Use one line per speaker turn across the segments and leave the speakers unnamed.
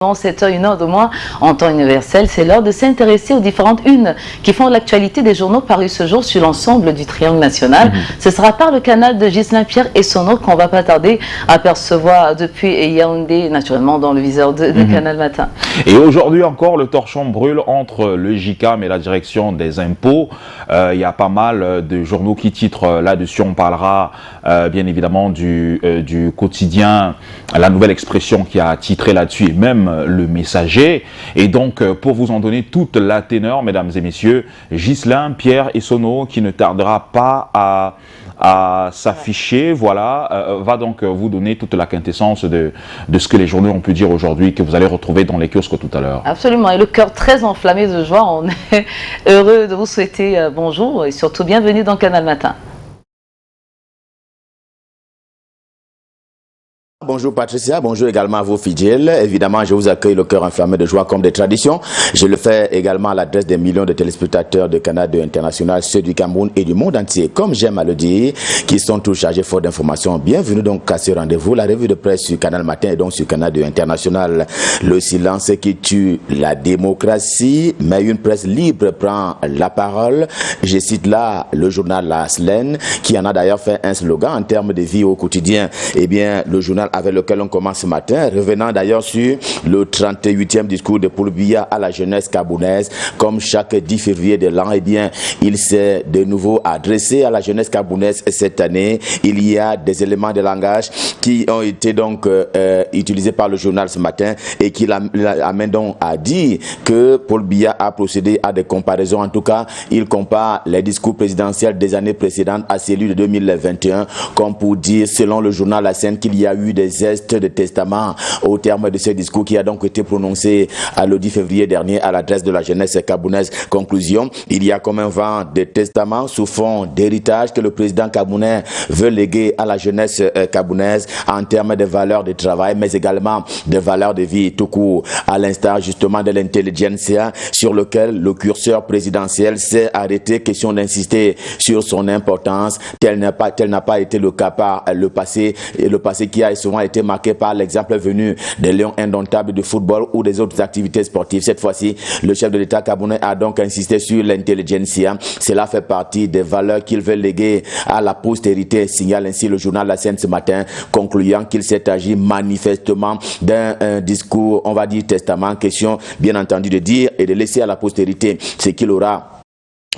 7h, 1h de moins en temps universel, c'est l'heure de s'intéresser aux différentes unes qui font l'actualité des journaux parus ce jour sur l'ensemble du triangle national. Ce sera par le canal de Ghislain Pierre Essonneau qu'on va pas tarder à percevoir depuis Yaoundé, naturellement dans le viseur de Canal Matin.
Et aujourd'hui encore, le torchon brûle entre le JICAM et la direction des impôts. Il y a pas mal de journaux qui titrent là-dessus. On parlera bien évidemment du quotidien, la nouvelle expression qui a titré là-dessus, et même le Messager. Et donc, pour vous en donner toute la teneur, mesdames et messieurs, Ghislain Pierre Essonneau, qui ne tardera pas à s'afficher, voilà, va donc vous donner toute la quintessence de ce que les journaux ont pu dire aujourd'hui, que vous allez retrouver dans les kiosques tout à l'heure.
Absolument, et le cœur très enflammé de joie, on est heureux de vous souhaiter bonjour et surtout bienvenue dans Canal Matin.
Bonjour Patricia, bonjour également à vos fidèles. Évidemment, je vous accueille le cœur enflammé de joie comme des traditions. Je le fais également à l'adresse des millions de téléspectateurs de Canal 2 International, ceux du Cameroun et du monde entier, comme j'aime à le dire, qui sont tous chargés fort d'informations. Bienvenue donc à ce rendez-vous, la revue de presse sur Canal Matin et donc sur Canal 2 International. Le silence qui tue la démocratie, mais une presse libre prend la parole. Je cite là le journal La Slaine, qui en a d'ailleurs fait un slogan en termes de vie au quotidien. Eh bien, le journal avec lequel on commence ce matin, revenant d'ailleurs sur le 38e discours de Paul Biya à la jeunesse camerounaise. Comme chaque 10 février de l'an, eh bien, il s'est de nouveau adressé à la jeunesse camerounaise cette année. Il y a des éléments de langage qui ont été donc utilisés par le journal ce matin et qui l'amènent donc à dire que Paul Biya a procédé à des comparaisons. En tout cas, il compare les discours présidentiels des années précédentes à celui de 2021, comme pour dire, selon le journal La Scène, qu'il y a eu des gestes de testament au terme de ce discours qui a donc été prononcé le 10 février dernier à l'adresse de la jeunesse camerounaise. Conclusion, il y a comme un vent de testament sous fond d'héritage que le président camerounais veut léguer à la jeunesse camerounaise en termes de valeurs de travail, mais également de valeurs de vie tout court, à l'instar justement de l'intelligentsia sur lequel le curseur présidentiel s'est arrêté, question d'insister sur son importance. Tel n'a pas été le cas par le passé, et le passé qui a souvent été marqué par l'exemple venu des lions indomptables de football ou des autres activités sportives. Cette fois-ci, le chef de l'État camerounais a donc insisté sur l'intelligentsia. Cela fait partie des valeurs qu'il veut léguer à la postérité, signale ainsi le journal La Scène ce matin, concluant qu'il s'est agi manifestement d'un discours, on va dire testament, question bien entendu de dire et de laisser à la postérité ce qu'il aura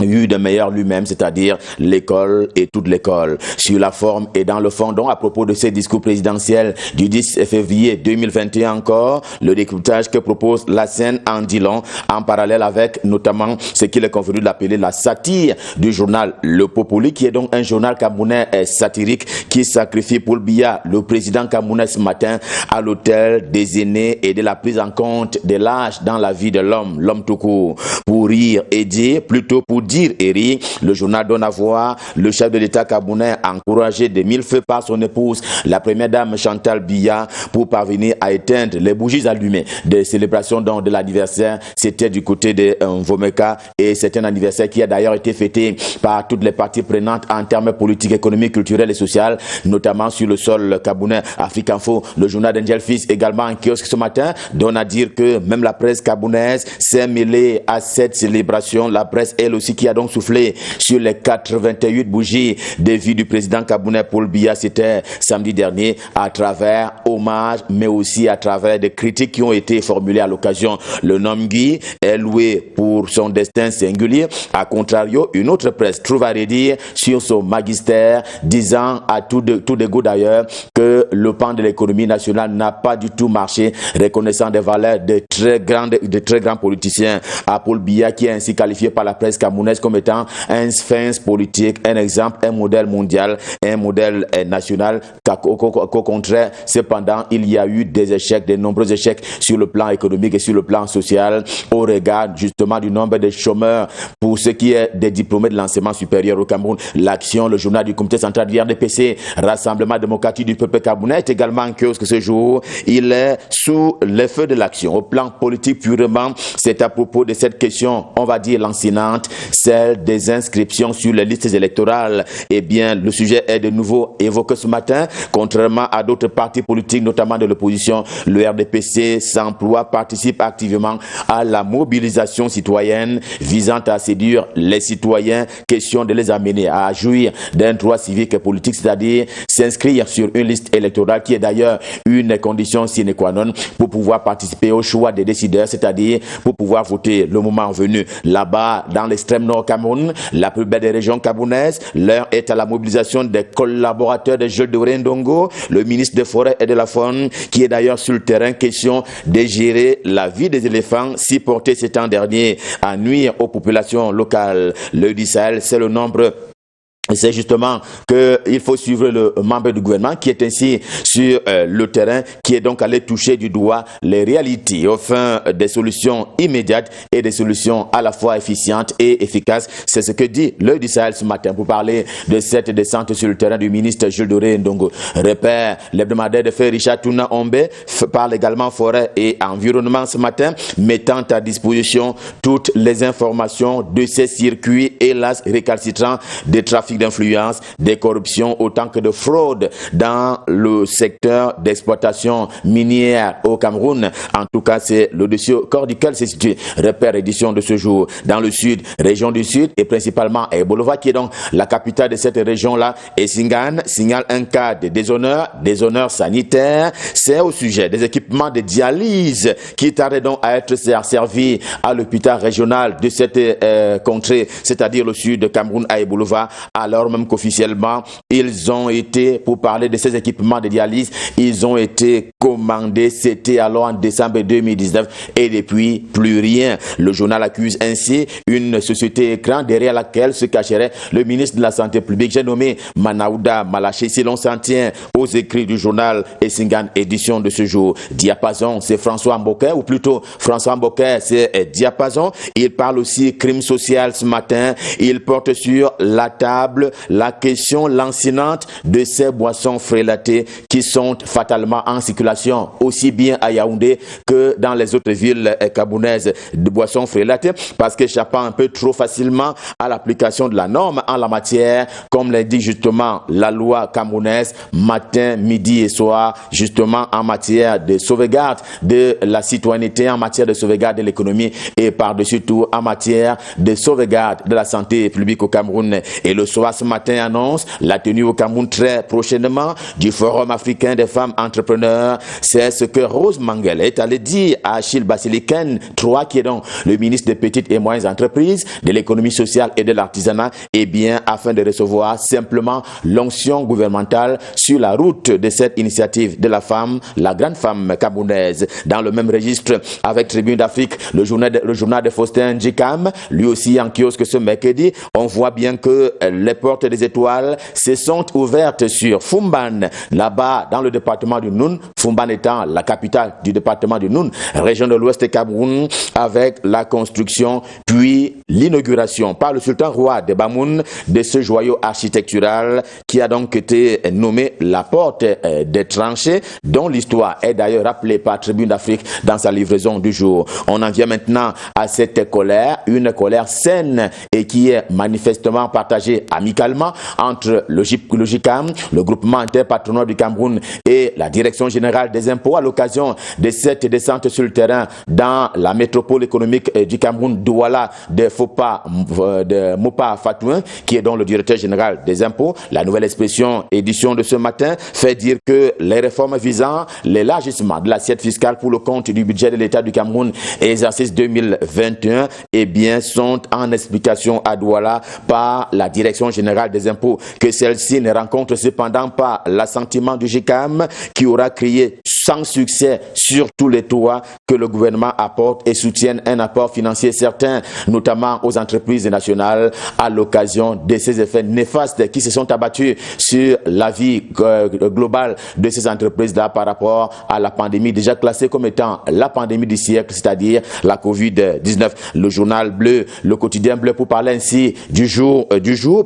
eu de meilleur lui-même, c'est-à-dire l'école et toute l'école. Sur la forme et dans le fond, donc à propos de ces discours présidentiels du 10 février 2021 encore, le décryptage que propose La Scène en dit long, en parallèle avec notamment ce qu'il est convenu d'appeler la satire du journal Le Populi, qui est donc un journal camerounais satirique qui sacrifie Paul Biya, le président camerounais ce matin, à l'autel des aînés et de la prise en compte de l'âge dans la vie de l'homme tout court. Pour rire et dire, plutôt pour dire et rire, le journal donne à voir le chef de l'État camerounais encouragé de mille feux par son épouse, la première dame Chantal Biya, pour parvenir à éteindre les bougies allumées des célébrations de l'anniversaire. C'était du côté de Vomeka, et c'est un anniversaire qui a d'ailleurs été fêté par toutes les parties prenantes en termes politiques, économiques, culturels et sociaux, notamment sur le sol camerounais. Afrique Info, le journal d'Angel Fils, également en kiosque ce matin, donne à dire que même la presse camerounaise s'est mêlée à cette célébration. La presse, elle aussi, qui a donc soufflé sur les 88 bougies de vie du président camerounais Paul Biya, c'était samedi dernier, à travers hommages, mais aussi à travers des critiques qui ont été formulées à l'occasion. Le nom Guy est loué pour son destin singulier. A contrario, une autre presse trouve à redire sur son magistère, disant à tout dégoût d'ailleurs que le pan de l'économie nationale n'a pas du tout marché, reconnaissant des valeurs de très grands politiciens à Paul Biya, qui est ainsi qualifié par la presse camerounaise comme étant un sphinx politique, un exemple, un modèle mondial, un modèle national. Qu'au contraire, cependant, il y a eu des échecs, de nombreux échecs sur le plan économique et sur le plan social, au regard justement du nombre de chômeurs pour ce qui est des diplômés de l'enseignement supérieur au Cameroun. L'action, le journal du comité central du RDPC, Rassemblement démocratique du peuple camerounais, est également en kiosque ce jour. Il est sous les feux de l'action. Au plan politique purement, c'est à propos de cette question, on va dire lancinante. celle des inscriptions sur les listes électorales. Eh bien, le sujet est de nouveau évoqué ce matin. Contrairement à d'autres partis politiques, notamment de l'opposition, le RDPC participe activement à la mobilisation citoyenne visant à séduire les citoyens. Question de les amener à jouir d'un droit civique et politique, c'est-à-dire s'inscrire sur une liste électorale qui est d'ailleurs une condition sine qua non pour pouvoir participer au choix des décideurs, c'est-à-dire pour pouvoir voter le moment venu. Là-bas, dans l'extrême nord Cameroun, la plus belle des régions camerounaises, l'heure est à la mobilisation des collaborateurs de Jules Doré Ndongo, le ministre des Forêts et de la Faune, qui est d'ailleurs sur le terrain. Question de gérer la vie des éléphants si porté ces temps derniers à nuire aux populations locales. Le Sahel, c'est le nombre. C'est justement qu'il faut suivre le membre du gouvernement qui est ainsi sur le terrain, qui est donc allé toucher du doigt les réalités, enfin des solutions immédiates et des solutions à la fois efficientes et efficaces. C'est ce que dit l'Œil du Sahel ce matin pour parler de cette descente sur le terrain du ministre Jules Doré Ndongo. Repère l'hebdomadaire de fait Richard Touna Ombe parle également forêt et environnement ce matin, mettant à disposition toutes les informations de ces circuits hélas récalcitrants des trafics d'influence, des corruptions autant que de fraude dans le secteur d'exploitation minière au Cameroun. En tout cas, c'est le dossier au corps duquel se situe Repère édition de ce jour. Dans le sud, région du sud et principalement Ebolova qui est donc la capitale de cette région-là, et Singane signale un cas de déshonneur sanitaire. C'est au sujet des équipements de dialyse qui tardaient donc à être servis à l'hôpital régional de cette contrée, c'est-à-dire le sud de Cameroun à Ebolova, alors même qu'officiellement, ils ont été, pour parler de ces équipements de dialyse, ils ont été commandés, c'était alors en décembre 2019, et depuis, plus rien. Le journal accuse ainsi une société écran derrière laquelle se cacherait le ministre de la Santé publique, j'ai nommé Manaouda Malaché, si l'on s'en tient aux écrits du journal Essingan, édition de ce jour. Diapason, c'est François Mboké, ou plutôt François Mboké, c'est Diapason. Il parle aussi crime social ce matin, il porte sur la table la question lancinante de ces boissons frélatées qui sont fatalement en circulation aussi bien à Yaoundé que dans les autres villes camerounaises, de boissons frélatées, parce qu'échappant un peu trop facilement à l'application de la norme en la matière, comme l'a dit justement la loi camerounaise matin, midi et soir, justement en matière de sauvegarde de la citoyenneté, en matière de sauvegarde de l'économie et par-dessus tout en matière de sauvegarde de la santé publique au Cameroun. Et le soir ce matin annonce la tenue au Cameroun très prochainement du Forum africain des femmes entrepreneurs. C'est ce que Rose Mangel est allé dire à Achille Basiliken III, qui est donc le ministre des petites et moyennes entreprises, de l'économie sociale et de l'artisanat, et bien afin de recevoir simplement l'onction gouvernementale sur la route de cette initiative de la femme, la grande femme camerounaise. Dans le même registre avec Tribune d'Afrique, le journal de Faustin Djikam, lui aussi en kiosque ce mercredi, on voit bien que les portes des étoiles se sont ouvertes sur Fumban, là-bas dans le département du Noun, Fumban étant la capitale du département du Noun, région de l'ouest Cameroun, avec la construction puis l'inauguration par le sultan roi de Bamoun de ce joyau architectural qui a donc été nommé la porte des tranchées, dont l'histoire est d'ailleurs rappelée par Tribune d'Afrique dans sa livraison du jour. On en vient maintenant à cette colère, une colère saine et qui est manifestement partagée amicalement entre le GICAM, le groupement interpatronal du Cameroun, et la direction générale des impôts à l'occasion de cette descente sur le terrain dans la métropole économique du Cameroun, Douala de Mopa Fatouin, qui est donc le directeur général des impôts. La nouvelle expression édition de ce matin fait dire que les réformes visant l'élargissement de l'assiette fiscale pour le compte du budget de l'État du Cameroun et exercice 2021 eh bien, sont en explication à Douala par la direction générale des impôts, que celle-ci ne rencontre cependant pas l'assentiment du GICAM qui aura crié sans succès sur tous les toits que le gouvernement apporte et soutienne un apport financier certain, notamment aux entreprises nationales, à l'occasion de ces effets néfastes qui se sont abattus sur la vie globale de ces entreprises-là par rapport à la pandémie déjà classée comme étant la pandémie du siècle, c'est-à-dire la Covid-19. Le journal bleu, le quotidien bleu, pour parler ainsi du jour,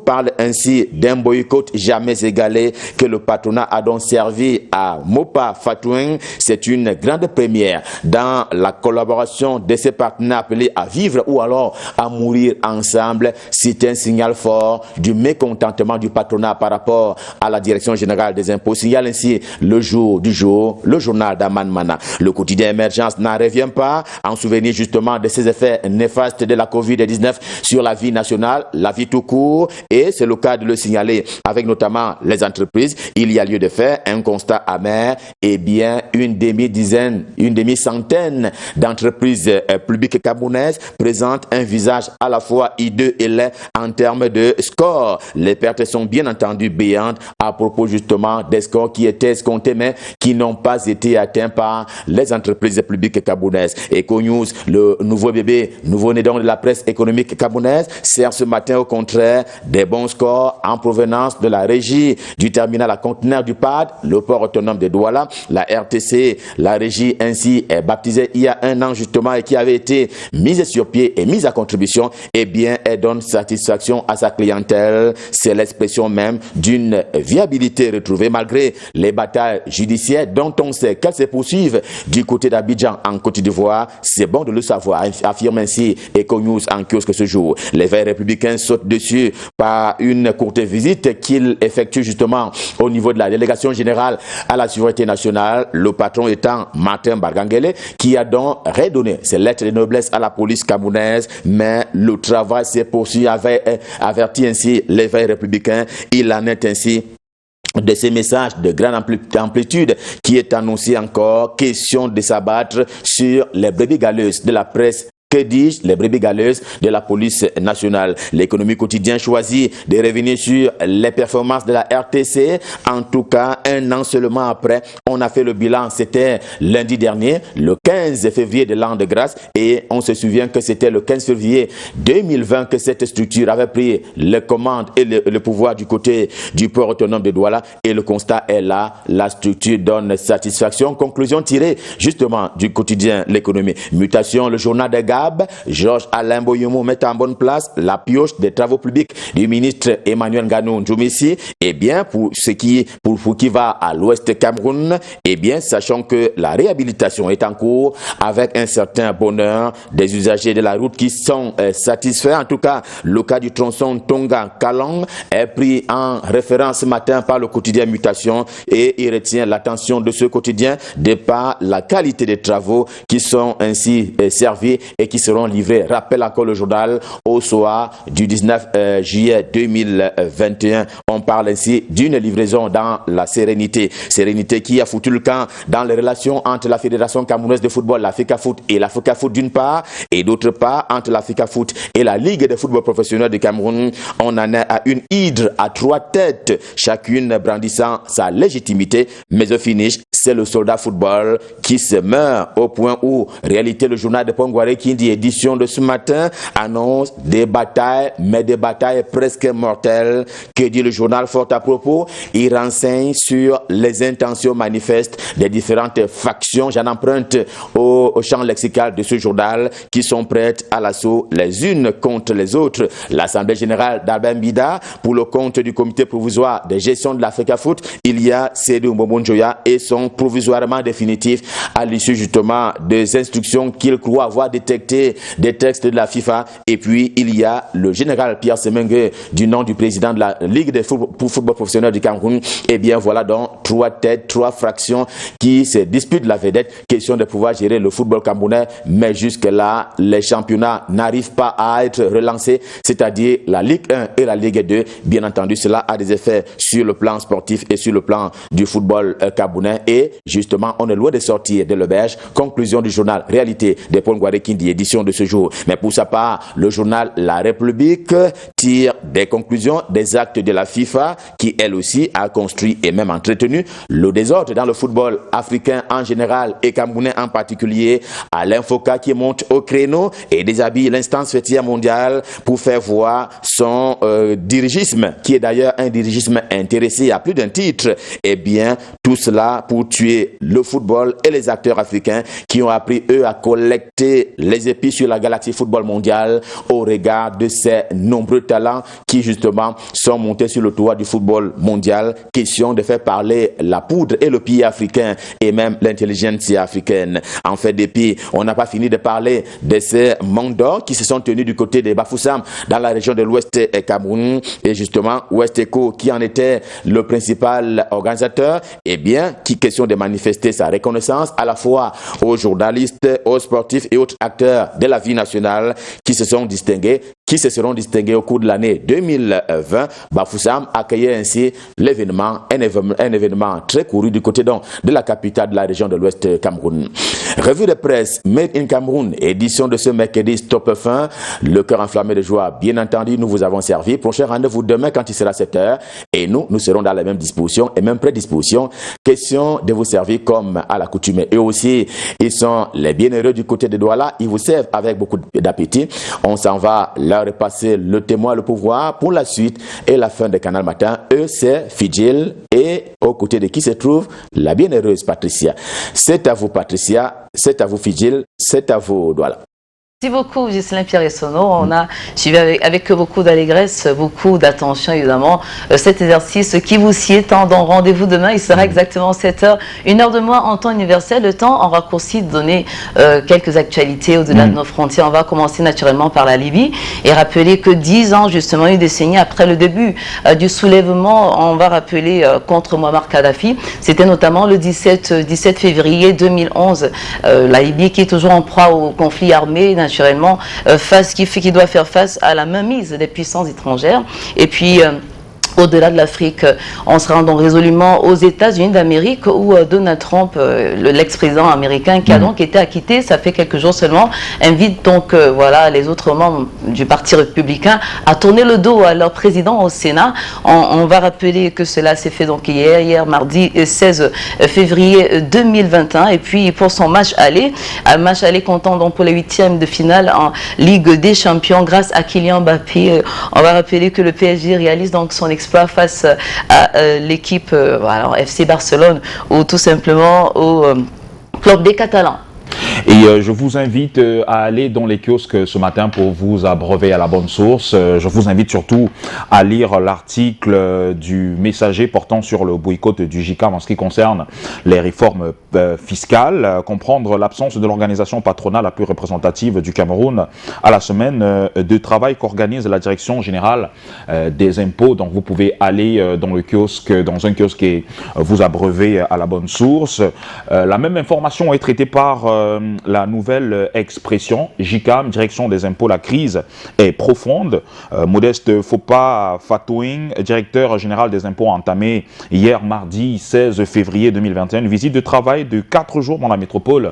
parle parle ainsi d'un boycott jamais égalé que le patronat a donc servi à Mopa Fatouin. C'est une grande première dans la collaboration de ces partenaires appelés à vivre ou alors à mourir ensemble. C'est un signal fort du mécontentement du patronat par rapport à la direction générale des impôts. Signale ainsi le jour du jour, le journal d'Aman Mana. Le quotidien Émergence n'en revient pas en souvenir justement de ces effets néfastes de la Covid-19 sur la vie nationale, la vie tout court, et c'est le cas de le signaler avec notamment les entreprises. Il y a lieu de faire un constat amer, et bien une demi-centaine d'entreprises publiques camerounaises présentent un visage à la fois hideux et laid en termes de score. Les pertes sont bien entendu béantes à propos justement des scores qui étaient escomptés mais qui n'ont pas été atteints par les entreprises publiques camerounaises. EcoNews, le nouveau bébé, nouveau-né de la presse économique camerounaise, sert ce matin au contraire des bons scores en provenance de la régie du terminal à conteneurs du PAD, le port autonome de Douala, la RTC, la régie ainsi est baptisée il y a un an justement et qui avait été mise sur pied et mise à contribution, et bien elle donne satisfaction à sa clientèle. C'est l'expression même d'une viabilité retrouvée malgré les batailles judiciaires dont on sait qu'elles se poursuivent du côté d'Abidjan en Côte d'Ivoire. C'est bon de le savoir, affirme ainsi EcoNews en kiosque ce jour. Les Verts républicains sautent dessus par une courte visite qu'il effectue justement au niveau de la délégation générale à la sécurité nationale, le patron étant Martin Bargangele, qui a donc redonné ses lettres de noblesse à la police camerounaise, mais le travail s'est poursuivi, avait averti ainsi les Verts républicains. Il en est ainsi de ces messages de grande amplitude qui est annoncé encore, question de s'abattre sur les brebis galeuses de la presse. Que dis-je, les brebis galeuses de la police nationale. L'économie quotidienne choisit de revenir sur les performances de la RTC. En tout cas, un an seulement après, on a fait le bilan. C'était lundi dernier, le 15 février de l'an de grâce. Et on se souvient que c'était le 15 février 2020 que cette structure avait pris les commandes et le pouvoir du côté du port autonome de Douala. Et le constat est là. La structure donne satisfaction. Conclusion tirée justement du quotidien L'économie. Mutation, le journal des gars. Georges Alain Boyomo met en bonne place la pioche des travaux publics du ministre Emmanuel Nganou Ndjoumissi. Eh bien, pour qui va à l'ouest Cameroun, eh bien, sachant que la réhabilitation est en cours avec un certain bonheur des usagers de la route qui sont satisfaits. En tout cas, le cas du tronçon Tonga-Kalong est pris en référence ce matin par le quotidien Mutation et il retient l'attention de ce quotidien de par la qualité des travaux qui sont ainsi servis et qui seront livrés. Rappelle encore le journal au soir du 19 juillet 2021. On parle ainsi d'une livraison dans la sérénité. Sérénité qui a foutu le camp dans les relations entre la Fédération camerounaise de football, l'Africa Foot et l'Africa Foot d'une part, et d'autre part entre l'Africa Foot et la Ligue de football professionnel du Cameroun. On en est à une hydre à 3 têtes, chacune brandissant sa légitimité, mais au finish, c'est le soldat football qui se meurt au point où, réalité, le journal de Pongwaré qui dit édition de ce matin annonce des batailles, mais des batailles presque mortelles. Que dit le journal fort à propos? Il renseigne sur les intentions manifestes des différentes factions. J'en emprunte au champ lexical de ce journal qui sont prêtes à l'assaut les unes contre les autres. L'Assemblée générale d'Albert Mbida pour le compte du comité provisoire de gestion de l'Africa Foot, il y a Sédou Mbobonjoya et son provisoirement définitif à l'issue justement des instructions qu'il croit avoir détecté des textes de la FIFA. Et puis il y a le général Pierre Semengue du nom du président de la Ligue de football professionnel du Cameroun. Et bien voilà donc 3 têtes, 3 fractions qui se disputent la vedette. Question de pouvoir gérer le football camerounais, mais jusque là les championnats n'arrivent pas à être relancés, c'est-à-dire la Ligue 1 et la Ligue 2. Bien entendu, cela a des effets sur le plan sportif et sur le plan du football camerounais. Et justement, on est loin de sortir de l'auberge. Conclusion du journal Réalité des Paul Guarekindi, édition de ce jour. Mais pour sa part, le journal La République tire des conclusions des actes de la FIFA qui, elle aussi, a construit et même entretenu le désordre dans le football africain en général et camerounais en particulier. Alain Foka qui monte au créneau et déshabille l'instance fêtière mondiale pour faire voir son dirigisme, qui est d'ailleurs un dirigisme intéressé à plus d'un titre. Eh bien, tout cela pour pour tuer le football et les acteurs africains qui ont appris, eux, à collecter les épis sur la galaxie football mondiale au regard de ces nombreux talents qui, justement, sont montés sur le toit du football mondial. Question de faire parler la poudre et le pied africain et même l'intelligence africaine. En fait, depuis, on n'a pas fini de parler de ces Mandors qui se sont tenus du côté des Bafoussam dans la région de l'Ouest Cameroun et justement West Eco qui en était le principal organisateur, et bien qui question de manifester sa reconnaissance à la fois aux journalistes, aux sportifs et autres acteurs de la vie nationale qui se seront distingués au cours de l'année 2020. Bafoussam accueillait ainsi l'événement, un événement très couru du côté donc de la capitale de la région de l'Ouest Cameroun. Revue de presse Made in Cameroun, édition de ce mercredi Stop Fin. Le cœur enflammé de joie, bien entendu, nous vous avons servi. Prochain rendez-vous demain quand il sera 7h. Et nous serons dans la même disposition et même prédisposition. Question de vous servir comme à l'accoutumée. Eux aussi, ils sont les bienheureux du côté de Douala. Ils vous servent avec beaucoup d'appétit. On s'en va leur repasser le témoin, le pouvoir pour la suite et la fin de Canal Matin. Eux, c'est Fidjil et aux côtés de qui se trouve la bienheureuse Patricia. C'est à vous, Patricia. C'est à vous, Fidjil. C'est à vous, Douala.
Merci beaucoup, Ghislain Pierre Essonneau. On a suivi avec beaucoup d'allégresse, beaucoup d'attention, évidemment, cet exercice qui vous sied tant. Donc, rendez-vous demain, il sera exactement 7h, 1h de moins en temps universel. Le temps en raccourci de donner quelques actualités au-delà de nos frontières. On va commencer naturellement par la Libye et rappeler que 10 ans, justement, une décennie après le début du soulèvement, on va rappeler contre Muammar Kadhafi. C'était notamment le 17 février 2011. La Libye qui est toujours en proie au conflit armé, naturellement, qui doit faire face à la mainmise des puissances étrangères. Et puis, au-delà de l'Afrique, on se rend donc résolument aux États-Unis d'Amérique où Donald Trump, l'ex-président américain qui a donc été acquitté, ça fait quelques jours seulement, invite donc voilà, les autres membres du Parti républicain à tourner le dos à leur président au Sénat. On va rappeler que cela s'est fait donc hier mardi 16 février 2021. Et puis pour son match aller comptant donc pour les 8e de finale en Ligue des Champions grâce à Kylian Mbappé. On va rappeler que le PSG réalise donc son exploit face à l'équipe FC Barcelone ou tout simplement au club des Catalans.
Et je vous invite à aller dans les kiosques ce matin pour vous abreuver à la bonne source. Je vous invite surtout à lire l'article du Messager portant sur le boycott du JICAM en ce qui concerne les réformes fiscales, comprendre l'absence de l'organisation patronale la plus représentative du Cameroun à la semaine de travail qu'organise la Direction Générale des Impôts. Donc vous pouvez aller dans un kiosque et vous abreuver à la bonne source. La même information est traitée par la nouvelle expression JICAM, Direction des Impôts, la crise est profonde. Modeste Fopa Fatouing, directeur général des impôts, a entamé hier mardi 16 février 2021 une visite de travail de 4 jours dans la métropole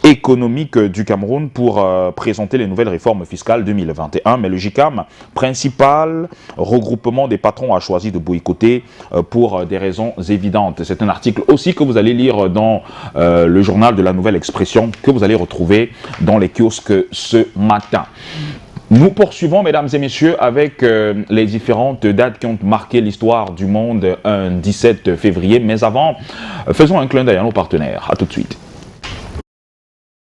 économique du Cameroun pour présenter les nouvelles réformes fiscales 2021. Mais le JICAM, principal regroupement des patrons, a choisi de boycotter pour des raisons évidentes. C'est un article aussi que vous allez lire dans le journal de la nouvelle expression que vous allez retrouver dans les kiosques ce matin. Nous poursuivons, mesdames et messieurs, avec les différentes dates qui ont marqué l'histoire du monde un 17 février. Mais avant, faisons un clin d'œil à nos partenaires. À tout de suite.